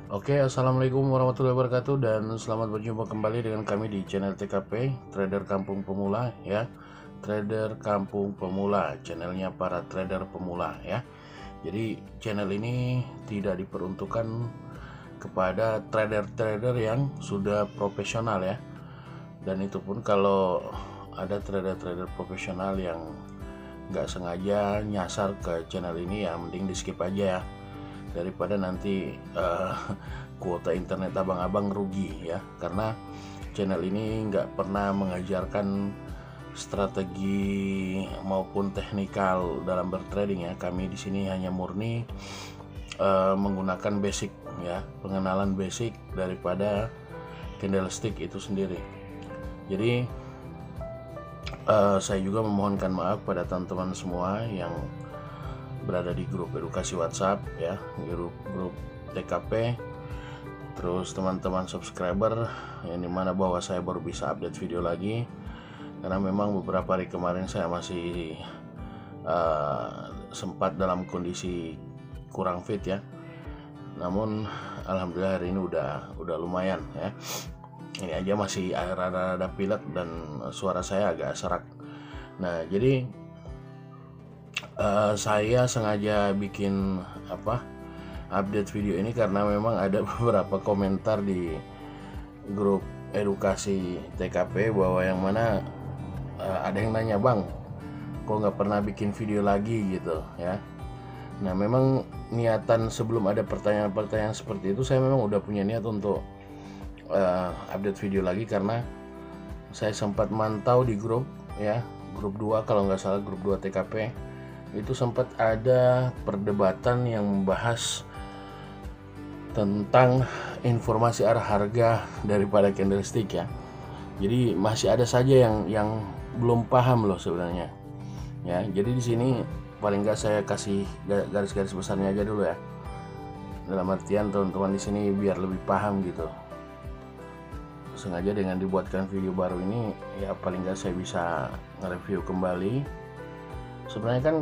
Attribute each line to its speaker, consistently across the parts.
Speaker 1: Assalamualaikum warahmatullahi wabarakatuh dan selamat berjumpa kembali dengan kami di channel TKP Trader Kampung Pemula ya. Trader Kampung Pemula, channelnya para trader pemula ya. Jadi channel ini tidak diperuntukkan kepada trader-trader yang sudah profesional ya. Dan itu pun kalau ada trader-trader profesional yang nggak sengaja nyasar ke channel ini, ya mending di skip aja ya, daripada nanti kuota internet abang-abang rugi ya, karena channel ini nggak pernah mengajarkan strategi maupun teknikal dalam bertrading ya. Kami di sini hanya murni menggunakan basic ya, pengenalan basic daripada candlestick itu sendiri. Jadi saya juga memohonkan maaf pada teman-teman semua yang berada di grup edukasi WhatsApp ya, grup TKP, terus teman-teman subscriber yang dimana bahwa saya baru bisa update video lagi karena memang beberapa hari kemarin saya masih sempat dalam kondisi kurang fit ya. Namun alhamdulillah hari ini udah lumayan ya. Ini aja masih rada-rada pilek dan suara saya agak serak. Nah, jadi saya sengaja bikin update video ini karena memang ada beberapa komentar di grup edukasi TKP bahwa yang mana ada yang nanya, "Bang, kok nggak pernah bikin video lagi?" gitu ya. Nah, memang niatan sebelum ada pertanyaan-pertanyaan seperti itu, saya memang udah punya niat untuk update video lagi karena saya sempat mantau di grup ya, grup 2 kalau nggak salah, grup 2 TKP itu sempat ada perdebatan yang membahas tentang informasi arah harga daripada candlestick ya. Jadi masih ada saja yang belum paham loh sebenarnya ya. Jadi di sini paling nggak saya kasih garis-garis besarnya aja dulu ya, dalam artian teman-teman di sini biar lebih paham gitu. Sengaja dengan dibuatkan video baru ini ya, paling nggak saya bisa nge-review kembali. Sebenarnya kan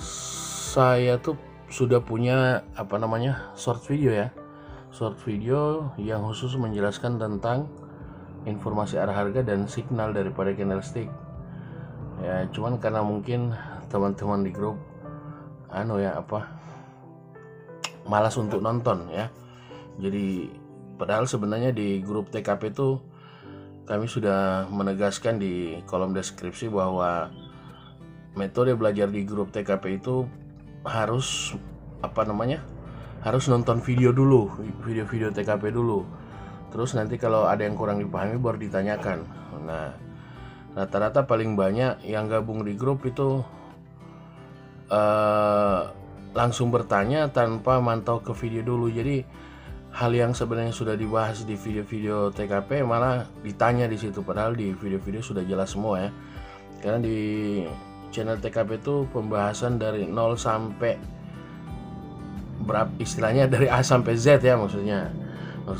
Speaker 1: saya tuh sudah punya short video ya, short video yang khusus menjelaskan tentang informasi arah harga dan signal daripada candlestick ya. Cuman karena mungkin teman-teman di grup malas untuk nonton ya. Jadi padahal sebenarnya di grup TKP itu kami sudah menegaskan di kolom deskripsi bahwa metode belajar di grup TKP itu harus harus nonton video dulu, video TKP dulu. Terus nanti kalau ada yang kurang dipahami baru ditanyakan. Nah, rata-rata paling banyak yang gabung di grup itu langsung bertanya tanpa mantau ke video dulu. Jadi hal yang sebenarnya sudah dibahas di video-video TKP malah ditanya di situ, padahal di video-video sudah jelas semua ya. Karena di channel TKP itu pembahasan dari 0 sampai berapa, istilahnya dari A sampai Z ya, maksud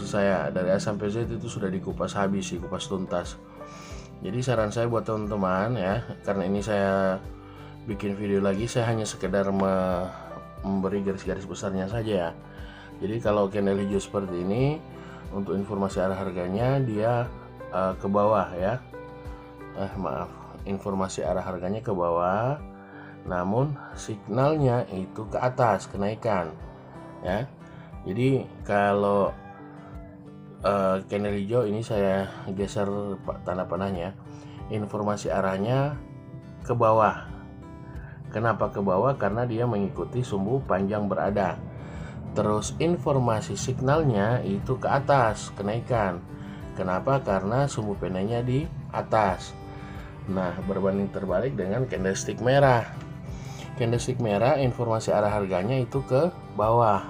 Speaker 1: saya dari A sampai Z itu sudah dikupas habis, dikupas tuntas. Jadi saran saya buat teman-teman ya, karena ini saya bikin video lagi, saya hanya sekedar memberi garis-garis besarnya saja ya. Jadi kalau candle hijau seperti ini, untuk informasi arah harganya dia ke bawah ya. Informasi arah harganya ke bawah, namun signalnya itu ke atas, kenaikan ya. Jadi kalau candle hijau ini saya geser tanda panahnya, informasi arahnya ke bawah. Kenapa ke bawah? Karena dia mengikuti sumbu panjang berada. Terus informasi signalnya itu ke atas, kenaikan. Kenapa? Karena sumbu pendeknya di atas. Nah, berbanding terbalik dengan candlestick merah. Candlestick merah informasi arah harganya itu ke bawah.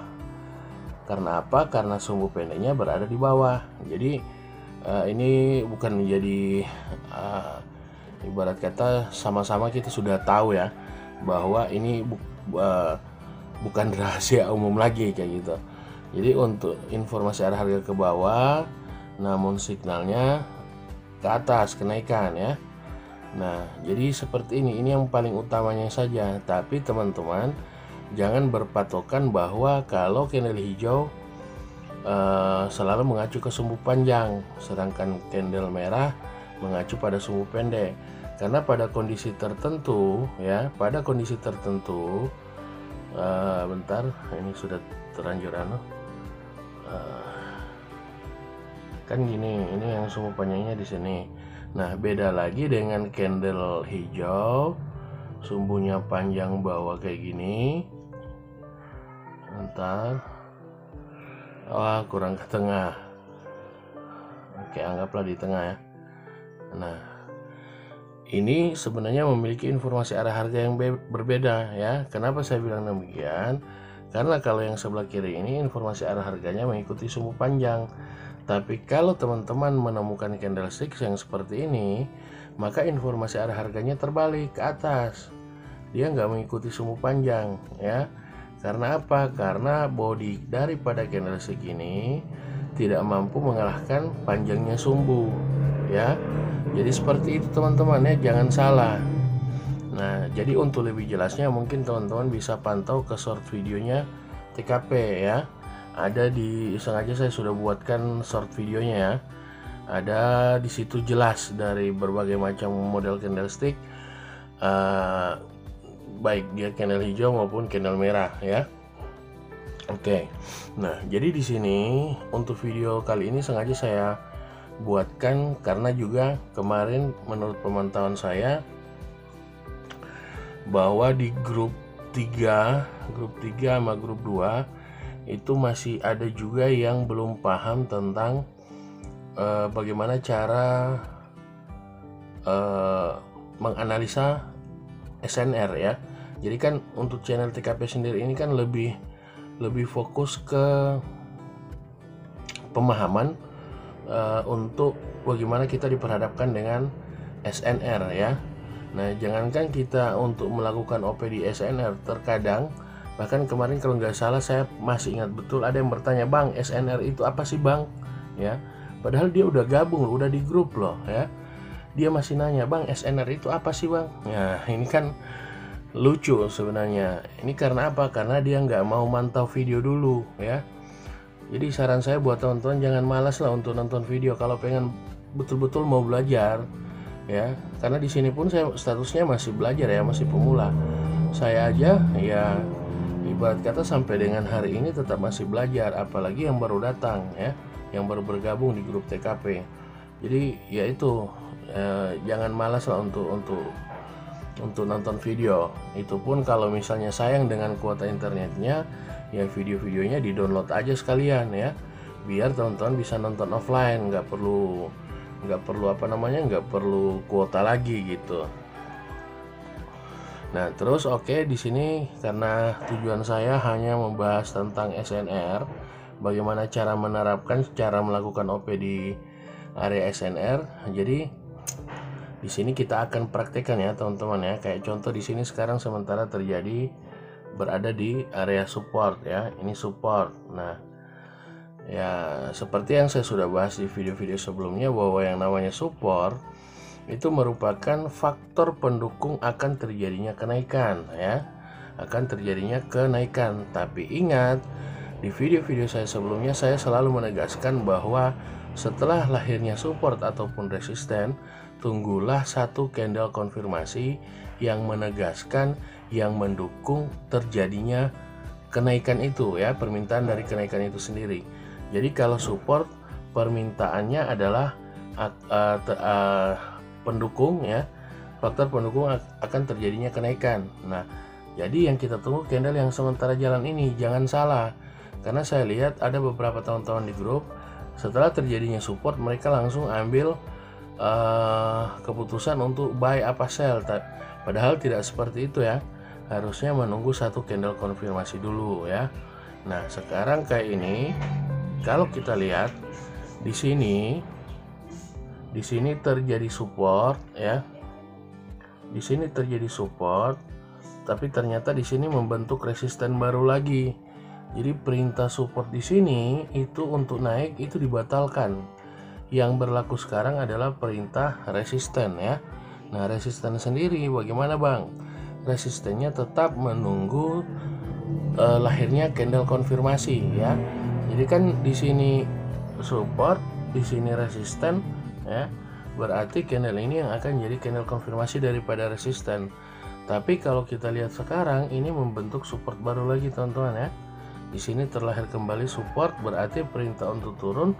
Speaker 1: Karena apa? Karena sumbu pendeknya berada di bawah. Jadi ini bukan menjadi ibarat kata sama-sama kita sudah tahu ya bahwa ini bukan rahasia umum lagi kayak gitu. Jadi untuk informasi arah harga ke bawah, namun signalnya ke atas, kenaikan ya. Nah, jadi seperti ini yang paling utamanya saja. Tapi teman-teman jangan berpatokan bahwa kalau candle hijau selalu mengacu ke sumbu panjang, sedangkan candle merah mengacu pada sumbu pendek. Karena pada kondisi tertentu ya, bentar, ini sudah terlanjur kan gini, ini yang sumbu panjangnya di sini. Nah, beda lagi dengan candle hijau, sumbunya panjang bawah kayak gini. Bentar, kurang ke tengah. Oke, anggaplah di tengah ya. Nah, ini sebenarnya memiliki informasi arah harga yang berbeda ya. Kenapa saya bilang demikian? Karena kalau yang sebelah kiri ini informasi arah harganya mengikuti sumbu panjang. Tapi kalau teman-teman menemukan candlestick yang seperti ini, maka informasi arah harganya terbalik ke atas. Dia nggak mengikuti sumbu panjang ya. Karena apa? Karena body daripada candlestick ini tidak mampu mengalahkan panjangnya sumbu ya. Jadi seperti itu teman-teman ya, jangan salah. Nah, jadi untuk lebih jelasnya mungkin teman-teman bisa pantau ke short videonya TKP ya. Ada sengaja saya sudah buatkan short videonya ya. Ada di situ jelas dari berbagai macam model candlestick, baik dia candle hijau maupun candle merah ya. Oke. Nah, jadi di sini untuk video kali ini sengaja saya buatkan karena juga kemarin menurut pemantauan saya bahwa di grup 3 sama grup 2 itu masih ada juga yang belum paham tentang bagaimana cara menganalisa SNR ya. Jadi kan untuk channel TKP sendiri ini kan lebih fokus ke pemahaman untuk bagaimana kita diperhadapkan dengan SNR ya. Nah, jangankan kita untuk melakukan OP di SNR, terkadang bahkan kemarin kalau nggak salah saya masih ingat betul ada yang bertanya, "Bang, SNR itu apa sih, Bang?" Ya. Padahal dia udah gabung, udah di grup loh ya. Dia masih nanya, "Bang, SNR itu apa sih, Bang?" Ya, ini kan lucu sebenarnya. Ini karena apa? Karena dia nggak mau mantau video dulu ya. Jadi saran saya buat teman-teman jangan malas lah untuk nonton video kalau pengen betul-betul mau belajar ya. Karena di sini pun saya statusnya masih belajar ya, masih pemula. Saya aja ya ibarat kata sampai dengan hari ini tetap masih belajar, apalagi yang baru datang ya, yang baru bergabung di grup TKP. Jadi ya itu jangan malas lah untuk nonton video. Itu pun kalau misalnya sayang dengan kuota internetnya, ya video-videonya di-download aja sekalian ya, biar teman-teman bisa nonton offline, nggak perlu nggak perlu kuota lagi gitu. Nah, terus oke, di sini karena tujuan saya hanya membahas tentang SNR, bagaimana cara menerapkan, cara melakukan OP di area SNR. Jadi di sini kita akan praktekkan ya teman-teman ya. Kayak contoh di sini sekarang sementara terjadi berada di area support ya. Ini support. Nah, ya seperti yang saya sudah bahas di video-video sebelumnya bahwa yang namanya support itu merupakan faktor pendukung akan terjadinya kenaikan ya. Akan terjadinya kenaikan. Tapi ingat, di video-video saya sebelumnya saya selalu menegaskan bahwa setelah lahirnya support ataupun resisten, tunggulah satu candle konfirmasi yang menegaskan, yang mendukung terjadinya kenaikan itu ya, permintaan dari kenaikan itu sendiri. Jadi kalau support permintaannya adalah pendukung ya, faktor pendukung akan terjadinya kenaikan. Nah, jadi yang kita tunggu candle yang sementara jalan ini, jangan salah. Karena saya lihat ada beberapa teman-teman di grup setelah terjadinya support mereka langsung ambil keputusan untuk buy apa sell. Padahal tidak seperti itu ya. Harusnya menunggu satu candle konfirmasi dulu ya. Nah, sekarang kayak ini kalau kita lihat di sini terjadi support ya. Di sini terjadi support, tapi ternyata di sini membentuk resisten baru lagi. Jadi perintah support di sini itu untuk naik itu dibatalkan. Yang berlaku sekarang adalah perintah resisten ya. Nah, resisten sendiri bagaimana, Bang? Resistennya tetap menunggu lahirnya candle konfirmasi ya. Jadi kan di sini support, di sini resisten ya. Berarti candle ini yang akan jadi candle konfirmasi daripada resisten. Tapi kalau kita lihat sekarang ini membentuk support baru lagi teman-teman ya. Di sini terlahir kembali support, berarti perintah untuk turun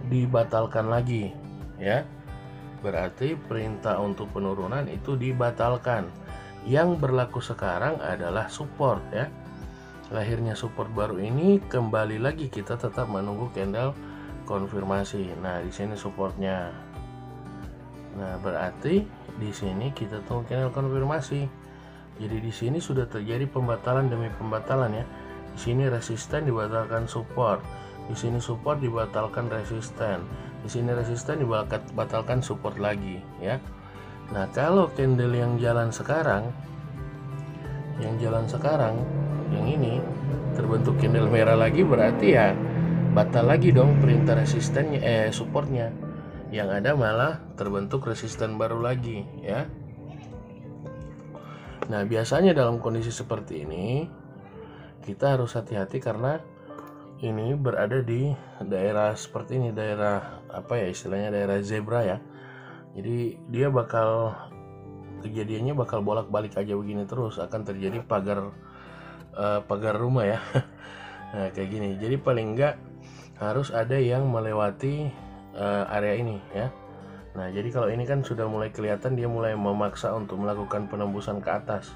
Speaker 1: dibatalkan lagi ya. Berarti perintah untuk penurunan itu dibatalkan. Yang berlaku sekarang adalah support ya. Lahirnya support baru ini kembali lagi kita tetap menunggu candle konfirmasi. Nah, di sini supportnya. Nah, berarti di sini kita tunggu candle konfirmasi. Jadi di sini sudah terjadi pembatalan demi pembatalan ya. Di sini resisten dibatalkan support. Di sini support dibatalkan resisten. Di sini resisten dibatalkan support lagi ya. Nah, kalau candle yang jalan sekarang, yang ini terbentuk candle merah lagi, berarti ya batal lagi dong perintah resistennya, supportnya. Yang ada malah terbentuk resisten baru lagi ya. Nah, biasanya dalam kondisi seperti ini kita harus hati-hati karena ini berada di daerah seperti ini, daerah apa ya istilahnya, daerah zebra ya. Jadi dia kejadiannya bakal bolak-balik aja begini terus, akan terjadi pagar rumah ya. Nah, kayak gini. Jadi paling enggak harus ada yang melewati area ini ya. Nah, jadi kalau ini kan sudah mulai kelihatan dia mulai memaksa untuk melakukan penembusan ke atas.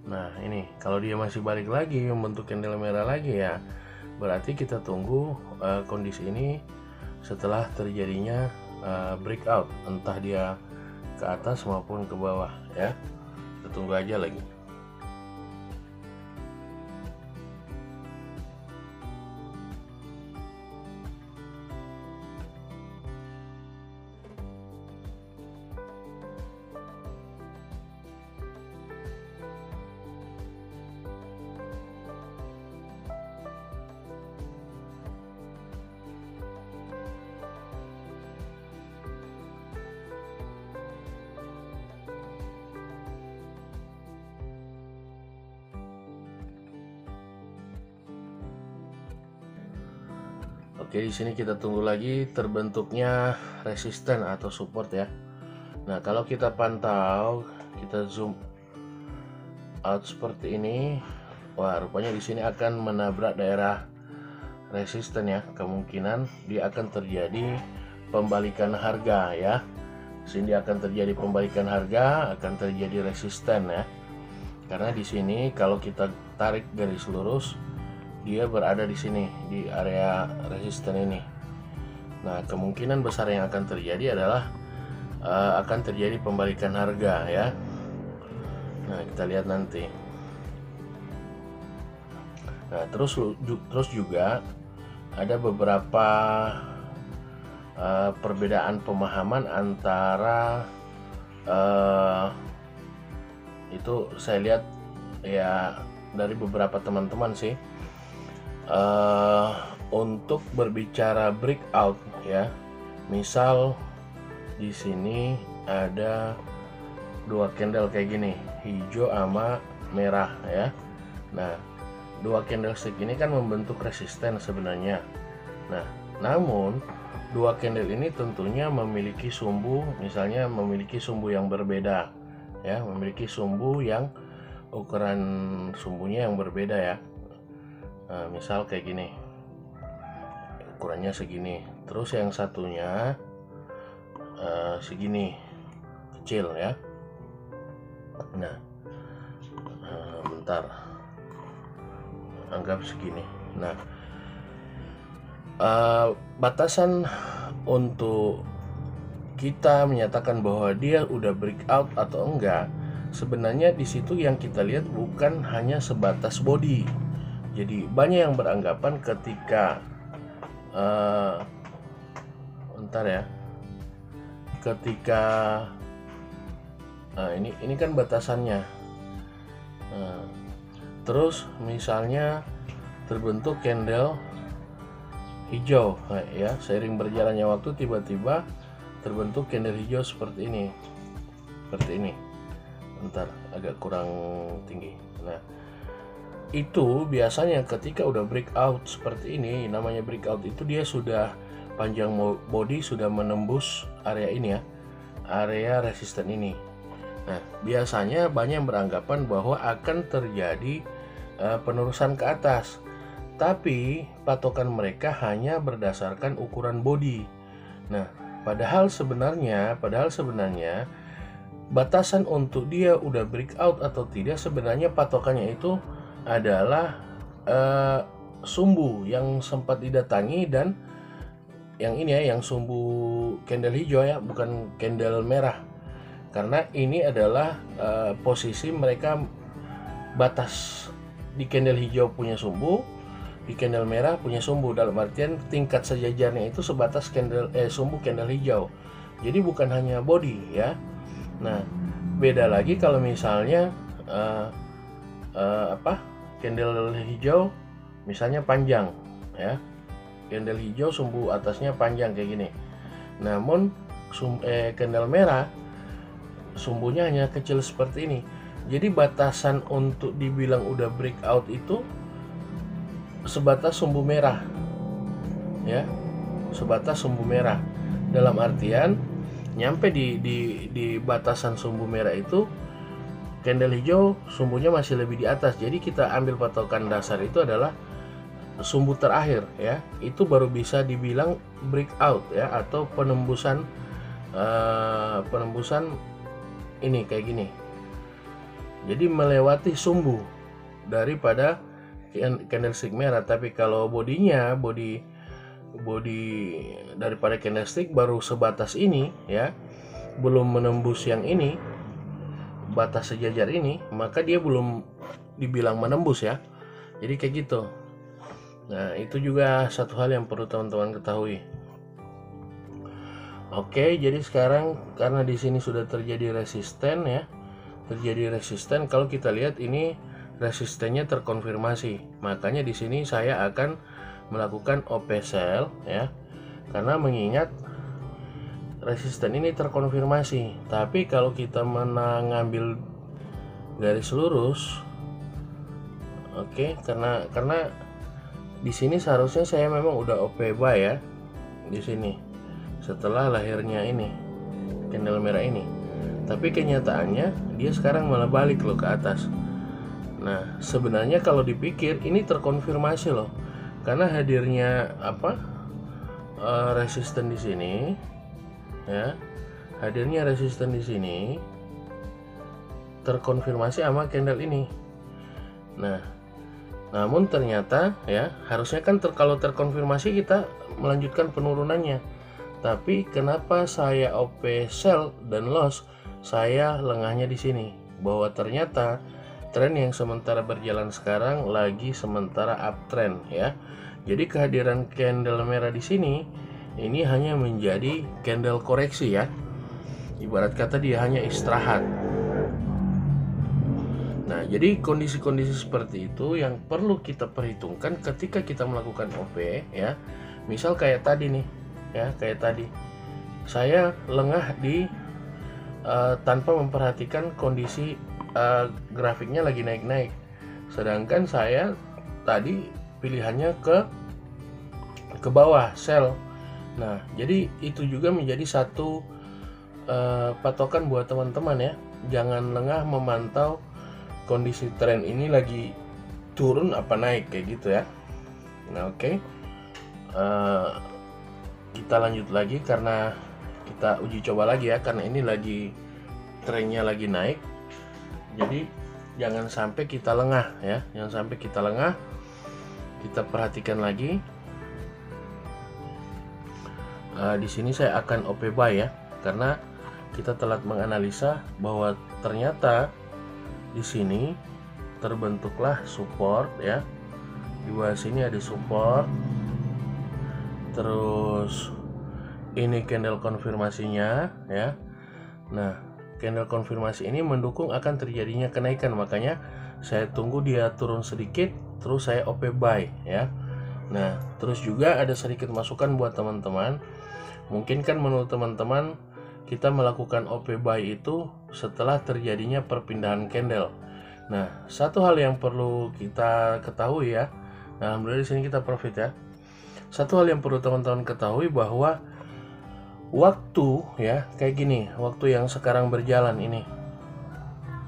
Speaker 1: Nah, ini kalau dia masih balik lagi membentuk candle merah lagi ya, berarti kita tunggu kondisi ini setelah terjadinya breakout, entah dia ke atas maupun ke bawah ya. Kita tunggu aja lagi. Oke, di sini kita tunggu lagi terbentuknya resisten atau support ya. Nah, kalau kita pantau, kita zoom out seperti ini. Wah, rupanya di sini akan menabrak daerah resisten ya. Kemungkinan dia akan terjadi pembalikan harga ya. Di sini akan terjadi pembalikan harga, akan terjadi resisten ya. Karena di sini kalau kita tarik garis lurus, dia berada di sini di area resisten ini. Nah, kemungkinan besar yang akan terjadi adalah akan terjadi pembalikan harga ya. Nah, kita lihat nanti. Nah, terus juga ada beberapa perbedaan pemahaman antara itu saya lihat ya dari beberapa teman-teman sih. Untuk berbicara breakout ya, misal di sini ada dua candle kayak gini, hijau sama merah ya. Nah, dua candlestick ini kan membentuk resisten sebenarnya. Nah, namun dua candle ini tentunya memiliki sumbu, misalnya memiliki sumbu yang berbeda ya, memiliki sumbu yang ukuran sumbunya yang berbeda ya. Nah, misal kayak gini, ukurannya segini, terus yang satunya segini, kecil ya. Nah, bentar, anggap segini. Nah, batasan untuk kita menyatakan bahwa dia udah breakout atau enggak, sebenarnya di situ yang kita lihat bukan hanya sebatas body. Jadi banyak yang beranggapan ketika bentar ya, ketika ini kan batasannya. Terus misalnya terbentuk candle hijau ya, seiring berjalannya waktu tiba-tiba terbentuk candle hijau seperti ini, bentar agak kurang tinggi. Nah, itu biasanya ketika udah breakout seperti ini, namanya breakout itu dia sudah panjang body sudah menembus area ini ya, area resisten ini. Nah, biasanya banyak yang beranggapan bahwa akan terjadi penerusan ke atas, tapi patokan mereka hanya berdasarkan ukuran body. Nah, padahal sebenarnya batasan untuk dia udah breakout atau tidak sebenarnya patokannya itu adalah sumbu yang sempat didatangi, dan yang ini ya, yang sumbu candle hijau ya, bukan candle merah. Karena ini adalah posisi mereka batas di candle hijau punya sumbu, di candle merah punya sumbu, dalam artian tingkat sejajarnya itu sebatas sumbu candle hijau. Jadi bukan hanya body ya. Nah, beda lagi kalau misalnya candle hijau misalnya panjang ya. Candle hijau sumbu atasnya panjang kayak gini. Namun candle merah sumbunya hanya kecil seperti ini. Jadi batasan untuk dibilang udah breakout itu sebatas sumbu merah ya, sebatas sumbu merah. Dalam artian nyampe di batasan sumbu merah itu candle hijau sumbunya masih lebih di atas. Jadi kita ambil patokan dasar itu adalah sumbu terakhir ya, itu baru bisa dibilang breakout ya, atau penembusan ini kayak gini. Jadi melewati sumbu daripada candlestick merah. Tapi kalau body daripada candlestick baru sebatas ini ya, belum menembus yang ini, batas sejajar ini, maka dia belum dibilang menembus ya. Jadi kayak gitu. Nah, itu juga satu hal yang perlu teman-teman ketahui. Oke, jadi sekarang karena di sini sudah terjadi resisten ya, kalau kita lihat ini resistennya terkonfirmasi, makanya di sini saya akan melakukan OP sell ya, karena mengingat resisten ini terkonfirmasi. Tapi kalau kita mengambil garis lurus, oke, karena di sini seharusnya saya memang udah OP buy ya di sini setelah lahirnya ini candle merah ini, tapi kenyataannya dia sekarang malah balik loh ke atas. Nah, sebenarnya kalau dipikir ini terkonfirmasi loh, karena hadirnya resisten di sini ya, hadirnya resisten di sini terkonfirmasi sama candle ini. Nah, namun ternyata ya harusnya kan kalau terkonfirmasi kita melanjutkan penurunannya. Tapi kenapa saya OP sell dan loss? Saya lengahnya di sini, bahwa ternyata tren yang sementara berjalan sekarang lagi sementara uptrend ya. Jadi kehadiran candle merah di sini ini hanya menjadi candle koreksi ya. Ibarat kata dia hanya istirahat. Nah, jadi kondisi-kondisi seperti itu yang perlu kita perhitungkan ketika kita melakukan OP ya. Misal kayak tadi nih ya, kayak tadi saya lengah di tanpa memperhatikan kondisi grafiknya lagi naik-naik, sedangkan saya tadi pilihannya ke bawah sell. Nah, jadi itu juga menjadi satu patokan buat teman-teman ya, jangan lengah memantau kondisi tren ini lagi turun apa naik kayak gitu ya. Nah, oke. Kita lanjut lagi karena kita uji coba lagi ya, karena ini lagi trennya lagi naik. Jadi jangan sampai kita lengah ya, jangan sampai kita lengah. Kita perhatikan lagi. Di sini saya akan OP buy ya, karena kita telah menganalisa bahwa ternyata di sini terbentuklah support ya. Di bawah sini ada support. Terus ini candle konfirmasinya ya. Nah, candle konfirmasi ini mendukung akan terjadinya kenaikan, makanya saya tunggu dia turun sedikit terus saya OP buy ya. Nah, terus juga ada sedikit masukan buat teman-teman. Mungkin kan menurut teman-teman kita melakukan OP buy itu setelah terjadinya perpindahan candle. Nah, satu hal yang perlu kita ketahui ya. Nah, alhamdulillah di sini kita profit ya. Satu hal yang perlu teman-teman ketahui bahwa waktu ya kayak gini, waktu yang sekarang berjalan ini.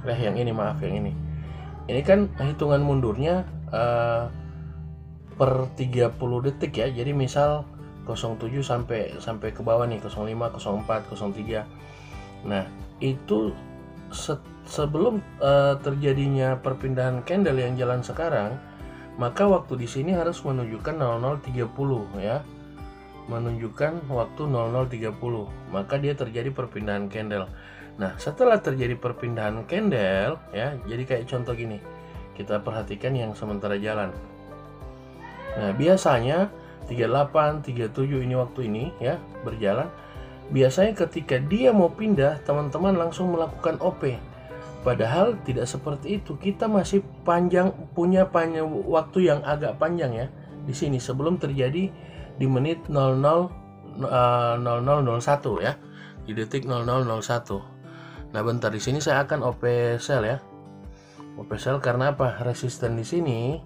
Speaker 1: Yang ini maaf, yang ini. Ini kan hitungan mundurnya per 30 detik ya. Jadi misal 07 sampai ke bawah nih, 05, 04, 03. Nah, itu sebelum terjadinya perpindahan candle yang jalan sekarang, maka waktu di sini harus menunjukkan 00.30 ya. Menunjukkan waktu 00.30. Maka dia terjadi perpindahan candle. Nah, setelah terjadi perpindahan candle ya, jadi kayak contoh gini. Kita perhatikan yang sementara jalan. Nah, biasanya 38, 37 ini waktu ini ya berjalan. Biasanya ketika dia mau pindah, teman-teman langsung melakukan OP. Padahal tidak seperti itu. Kita masih punya waktu yang agak panjang ya di sini sebelum terjadi di menit 00.01 ya. Di detik 00.01. Nah, bentar, di sini saya akan OP sell ya. OP sell karena apa? Resisten di sini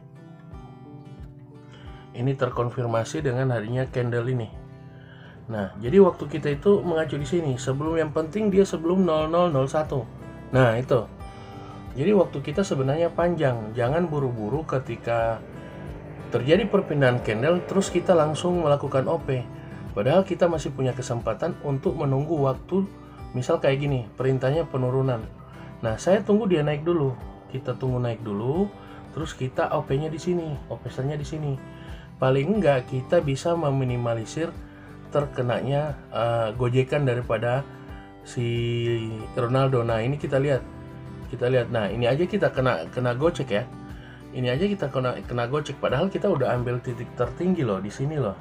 Speaker 1: ini terkonfirmasi dengan harinya candle ini. Nah, jadi waktu kita itu mengacu di sini. Sebelum, yang penting dia sebelum 00.01. Nah, itu. Jadi waktu kita sebenarnya panjang. Jangan buru-buru ketika terjadi perpindahan candle terus kita langsung melakukan OP. Padahal kita masih punya kesempatan untuk menunggu waktu, misal kayak gini, perintahnya penurunan. Nah, saya tunggu dia naik dulu. Kita tunggu naik dulu, terus kita OP-nya di sini, OP sell-nya di sini. Paling enggak kita bisa meminimalisir terkenanya gojekan daripada si Ronaldo. Nah, ini kita lihat. Nah, ini aja kita kena gocek ya. Ini aja kita kena gocek, padahal kita udah ambil titik tertinggi loh di sini loh.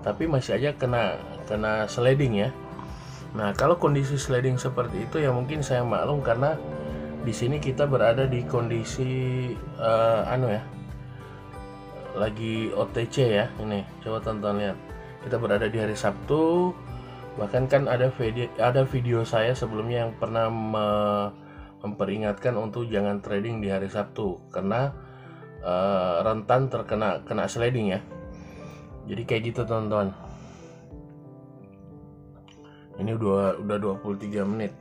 Speaker 1: Tapi masih aja kena sliding ya. Nah, kalau kondisi sliding seperti itu ya mungkin saya maklum karena di sini kita berada di kondisi lagi OTC ya. Ini coba tonton lihat. Kita berada di hari Sabtu. Bahkan kan ada video saya sebelumnya yang pernah memperingatkan untuk jangan trading di hari Sabtu karena rentan kena sliding ya. Jadi kayak gitu teman-teman. Ini udah 23 menit.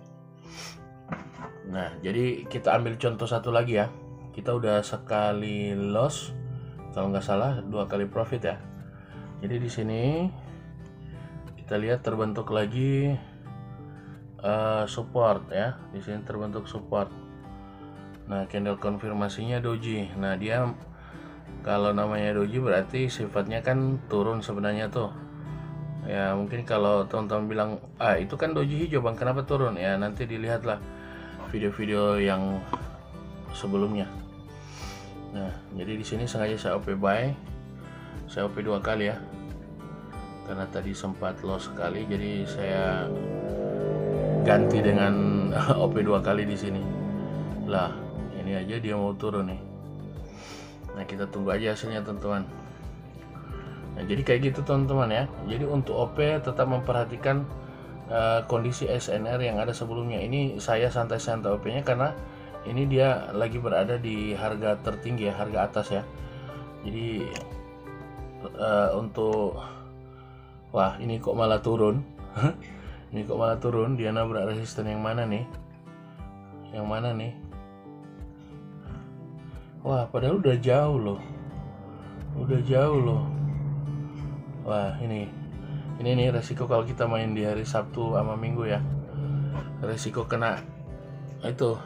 Speaker 1: Nah, jadi kita ambil contoh satu lagi ya. Kita udah sekali loss, kalau nggak salah 2 kali profit ya. Jadi di sini kita lihat terbentuk lagi support ya. Di sini terbentuk support. Nah, candle konfirmasinya doji. Nah, dia kalau namanya doji berarti sifatnya kan turun sebenarnya tuh. Ya, mungkin kalau teman-teman bilang, itu kan doji hijau bang, kenapa turun? Ya, nanti dilihatlah video-video yang sebelumnya. Nah, jadi di sini sengaja saya OP buy. Saya OP 2 kali ya. Karena tadi sempat loss sekali, jadi saya ganti dengan OP 2 kali di sini. Lah, ini aja dia mau turun nih. Nah, kita tunggu aja hasilnya teman-teman. Nah, jadi kayak gitu teman-teman ya. Jadi untuk OP tetap memperhatikan kondisi SNR yang ada sebelumnya. Ini saya santai-santai OP-nya karena ini dia lagi berada di harga tertinggi ya, harga atas ya. Jadi untuk ini kok malah turun. Ini kok malah turun. Dia nabrak resisten yang mana nih? Yang mana nih? Wah, padahal udah jauh loh. Wah, ini nih resiko kalau kita main di hari Sabtu sama Minggu ya. Resiko kena itu.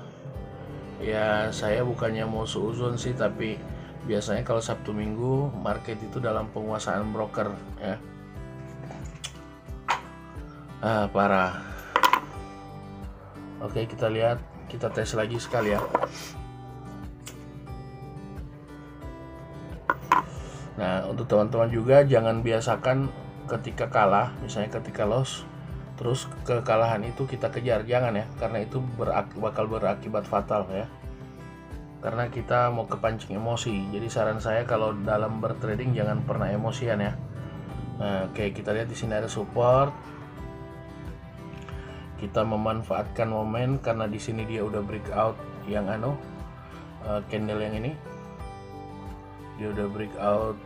Speaker 1: Ya, saya bukannya mau suuzon sih, tapi biasanya kalau Sabtu Minggu market itu dalam penguasaan broker ya. Parah. Oke, kita lihat, kita tes lagi sekali ya. Nah, untuk teman-teman juga jangan biasakan ketika kalah, misalnya ketika loss, terus kekalahan itu kita kejar, jangan ya, karena itu bakal berakibat fatal ya. Karena kita mau kepancing emosi. Jadi saran saya kalau dalam bertrading jangan pernah emosian ya. Nah, oke, kita lihat di sini ada support. Kita memanfaatkan momen karena di sini dia udah breakout candle yang ini dia udah breakout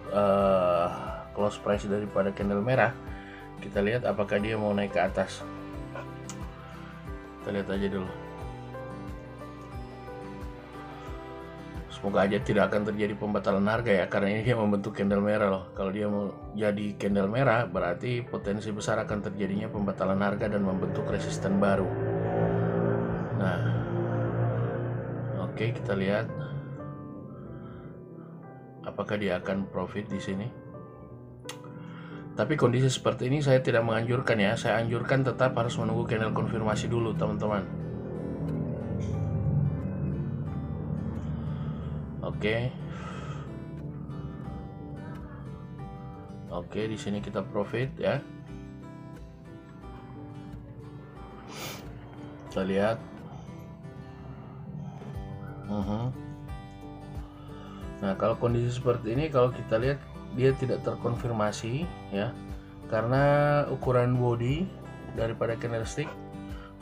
Speaker 1: close price daripada candle merah. Kita lihat apakah dia mau naik ke atas. Kita lihat aja dulu. Semoga aja tidak akan terjadi pembatalan harga ya, karena ini dia membentuk candle merah loh. Kalau dia mau jadi candle merah berarti potensi besar akan terjadinya pembatalan harga dan membentuk resisten baru. Nah, oke, kita lihat apakah dia akan profit di sini. Tapi kondisi seperti ini saya tidak menganjurkan ya. Saya anjurkan tetap harus menunggu candle konfirmasi dulu, teman-teman. Oke, di sini kita profit ya. Kita lihat. Nah, kalau kondisi seperti ini, kalau kita lihat dia tidak terkonfirmasi ya, karena ukuran body daripada candlestick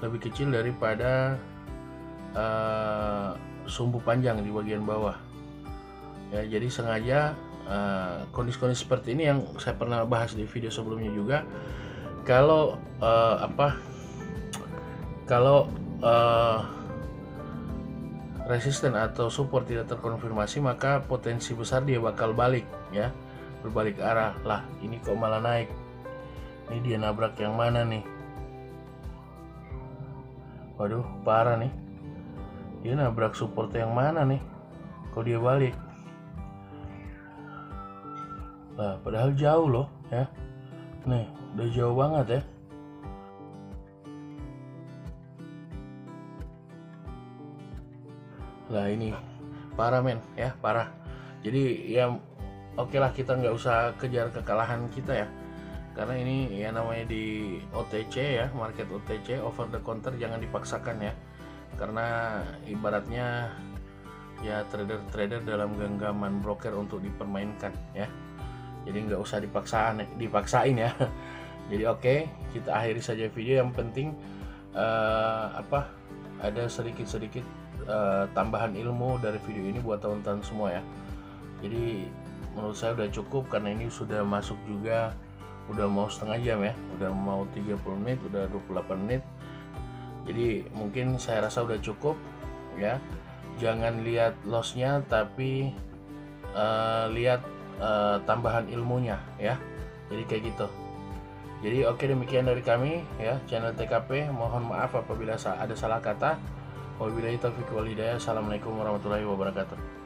Speaker 1: lebih kecil daripada sumbu panjang di bagian bawah ya. Jadi sengaja kondisi-kondisi seperti ini yang saya pernah bahas di video sebelumnya juga, kalau resisten atau support tidak terkonfirmasi, maka potensi besar dia bakal balik ya, berbalik arah. Lah, ini kok malah naik. Ini dia nabrak yang mana nih? Waduh, parah nih. Dia nabrak support yang mana nih? Kok dia balik? Lah, padahal jauh loh ya. Nih, udah jauh banget ya. Lah, ini parah men ya, parah. Jadi ya oke lah, kita nggak usah kejar kekalahan kita ya, karena ini ya namanya di OTC ya, market OTC, over the counter, jangan dipaksakan ya, karena ibaratnya ya trader-trader dalam genggaman broker untuk dipermainkan ya. Jadi nggak usah dipaksain ya. Jadi oke, kita akhiri saja video. Yang penting ada sedikit tambahan ilmu dari video ini buat teman-teman semua ya. Jadi menurut saya udah cukup, karena ini sudah masuk juga, udah mau setengah jam ya, udah mau 30 menit, udah 28 menit. Jadi mungkin saya rasa udah cukup ya. Jangan lihat lossnya, tapi lihat tambahan ilmunya ya. Jadi kayak gitu. Jadi oke, demikian dari kami ya, channel TKP. Mohon maaf apabila ada salah kata. Wabillahi taufiq wal hidayah. Assalamualaikum warahmatullahi wabarakatuh.